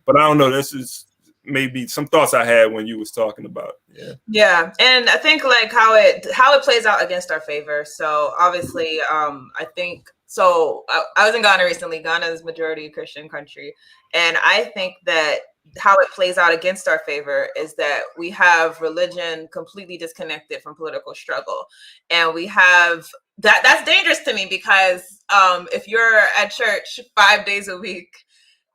don't know, this is maybe some thoughts I had when you was talking about it. Yeah. And I think like how it plays out against our favor. So obviously, I think, so I was in Ghana recently. Ghana is majority Christian country. And I think that how it plays out against our favor is that we have religion completely disconnected from political struggle. And we have that's dangerous to me, because if you're at church 5 days a week,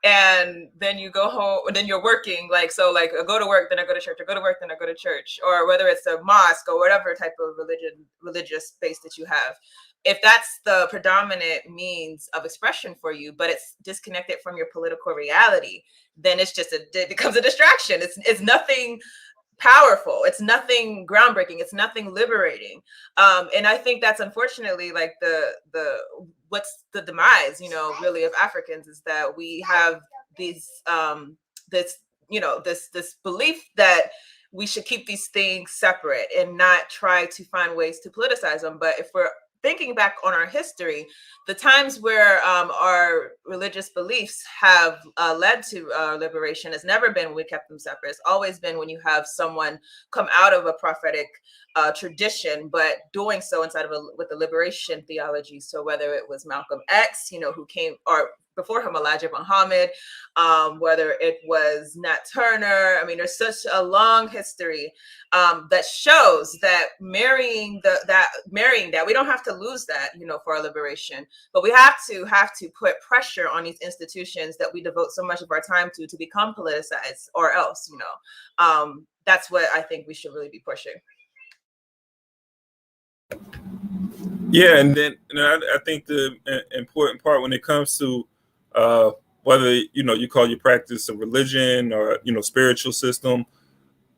and then you go home, and then you're working, like, so like I go to work, then I go to church, or go to work, then I go to church, or whether it's a mosque or whatever type of religious space that you have, if that's the predominant means of expression for you, but it's disconnected from your political reality, then it becomes a distraction. It's nothing powerful. It's nothing groundbreaking. It's nothing liberating. And I think that's unfortunately like what's the demise, really, of Africans, is that we have this belief that we should keep these things separate and not try to find ways to politicize them. But if we're thinking back on our history, the times where our religious beliefs have led to liberation has never been when we kept them separate. It's always been when you have someone come out of a prophetic tradition, but doing so inside of with the liberation theology. So whether it was Malcolm X, who came, or before him, Elijah Muhammad, whether it was Nat Turner. I mean, there's such a long history that shows that marrying that, we don't have to lose that, for our liberation, but we have to put pressure on these institutions that we devote so much of our time to become politicized, or else, that's what I think we should really be pushing. Yeah, and then I think the important part when it comes to whether you call your practice a religion or spiritual system,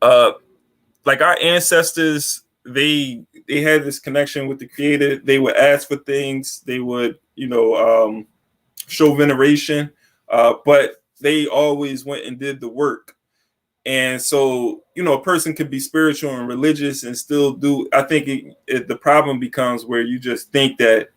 like our ancestors, they had this connection with the Creator. They would ask for things. They would show veneration, but they always went and did the work. And so, a person could be spiritual and religious and still do. I think the problem becomes where you just think that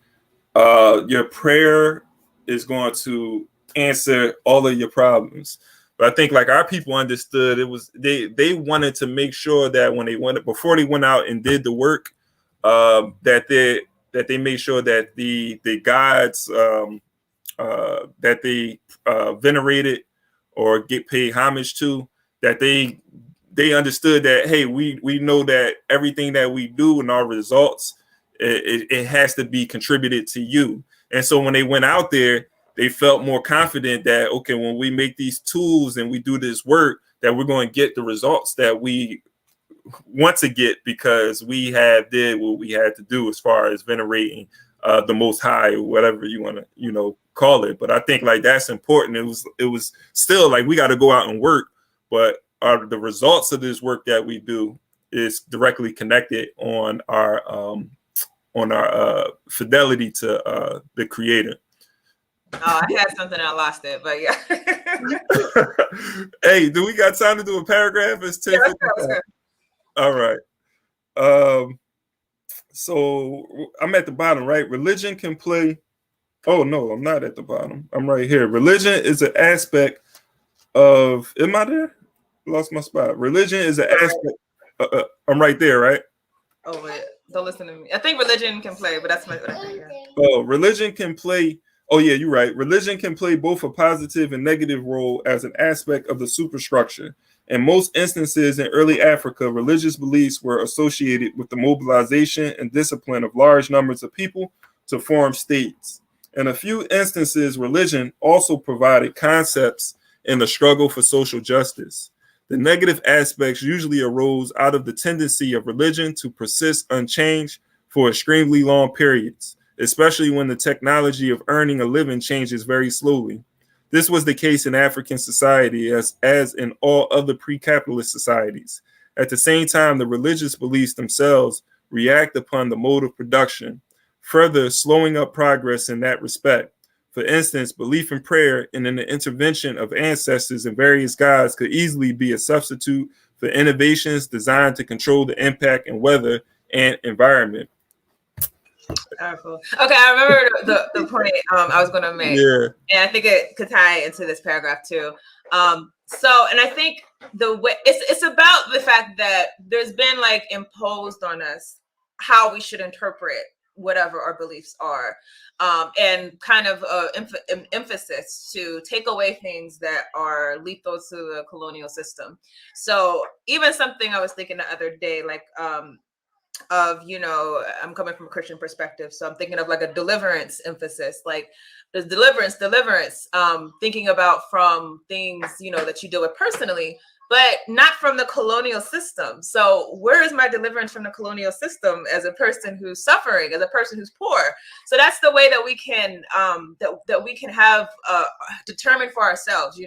your prayer is going to answer all of your problems. But I think like our people understood, it was they wanted to make sure that when they went before they went out and did the work, that they made sure that the gods that they venerated or get paid homage to, that they understood that, hey, we know that everything that we do and our results, it has to be contributed to you. And so when they went out there, they felt more confident that, okay, when we make these tools and we do this work, that we're going to get the results that we want to get, because we have did what we had to do as far as venerating the Most High, or whatever you want to call it. But I think like that's important. It was still like we got to go out and work, but the results of this work that we do is directly connected on our fidelity to the Creator. Oh, I had something, I lost it, but yeah. Hey, do we got time to do a paragraph? It's 10. Yeah, let's go. All right. So I'm at the bottom, right? Religion can play. Oh no, I'm not at the bottom. I'm right here. Religion is an aspect of. Am I there? Lost my spot. Religion is an aspect. I'm right there, right? Oh wait, don't listen to me. I think religion can play, but that's my. Yeah. Oh, religion can play. Oh yeah, you're right. Religion can play both a positive and negative role as an aspect of the superstructure. In most instances in early Africa, religious beliefs were associated with the mobilization and discipline of large numbers of people to form states. In a few instances, religion also provided concepts in the struggle for social justice. The negative aspects usually arose out of the tendency of religion to persist unchanged for extremely long periods, especially when the technology of earning a living changes very slowly. This was the case in African society as in all other pre-capitalist societies. At the same time, the religious beliefs themselves react upon the mode of production, further slowing up progress in that respect. For instance, belief in prayer and in the intervention of ancestors and various gods could easily be a substitute for innovations designed to control the impact and weather and environment. Powerful. Okay, I remember the point I was going to make. Yeah. And I think it could tie into this paragraph too. And I think the way it's about the fact that there's been like imposed on us how we should interpret whatever our beliefs are, and kind of emphasis to take away things that are lethal to the colonial system. So even something I was thinking the other day, like I'm coming from a Christian perspective, so I'm thinking of like a deliverance emphasis, like there's deliverance, thinking about from things that you deal with personally, but not from the colonial system. So where is my deliverance from the colonial system as a person who's suffering, as a person who's poor? So that's the way that we can that we can have determine for ourselves,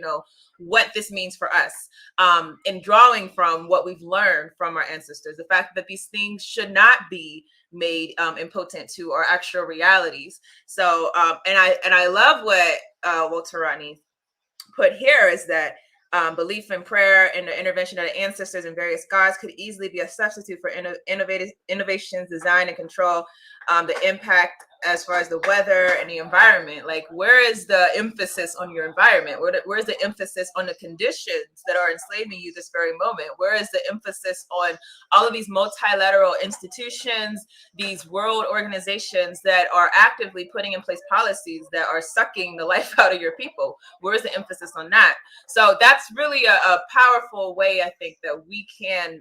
what this means for us, and drawing from what we've learned from our ancestors, the fact that these things should not be made impotent to our actual realities. So and I love what Walter Rodney put here, is that belief in prayer and the intervention of the ancestors and various gods could easily be a substitute for innovations, design, and control the impact as far as the weather and the environment. Like, where is the emphasis on your environment? Where is the emphasis on the conditions that are enslaving you this very moment? Where is the emphasis on all of these multilateral institutions, these world organizations that are actively putting in place policies that are sucking the life out of your people? Where is the emphasis on that? So that's really a powerful way, I think, that we can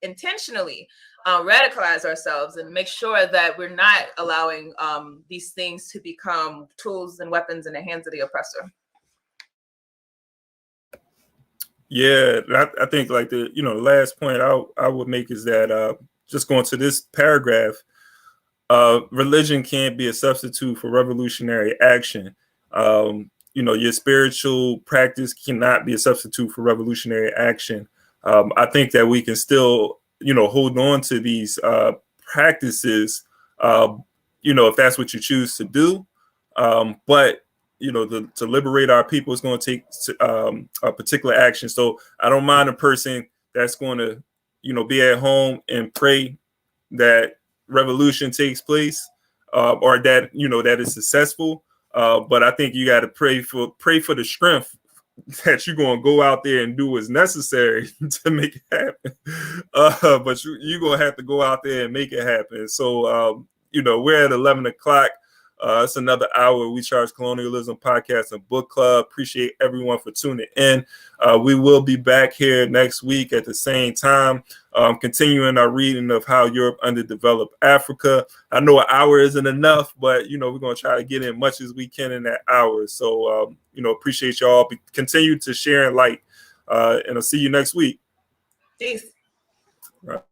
intentionally radicalize ourselves and make sure that we're not allowing these things to become tools and weapons in the hands of the oppressor. Yeah, I think like the last point I would make is that just going to this paragraph, religion can't be a substitute for revolutionary action. Your spiritual practice cannot be a substitute for revolutionary action. I think that we can still hold on to these practices, if that's what you choose to do. But to liberate our people is going to take a particular action. So I don't mind a person that's going to be at home and pray that revolution takes place. or that, you know, that is successful. But I think you got to pray for the strength that you're going to go out there and do what's necessary to make it happen. But you're going to have to go out there and make it happen. So, you know, we're at 11 o'clock. It's another hour. We Charge Colonialism Podcast and Book Club. Appreciate everyone for tuning in. We will be back here next week at the same time, continuing our reading of How Europe Underdeveloped Africa. I know an hour isn't enough, but, you know, we're going to try to get in much as we can in that hour. So, you know, appreciate y'all. Continue to share and like, and I'll see you next week. Peace. All right.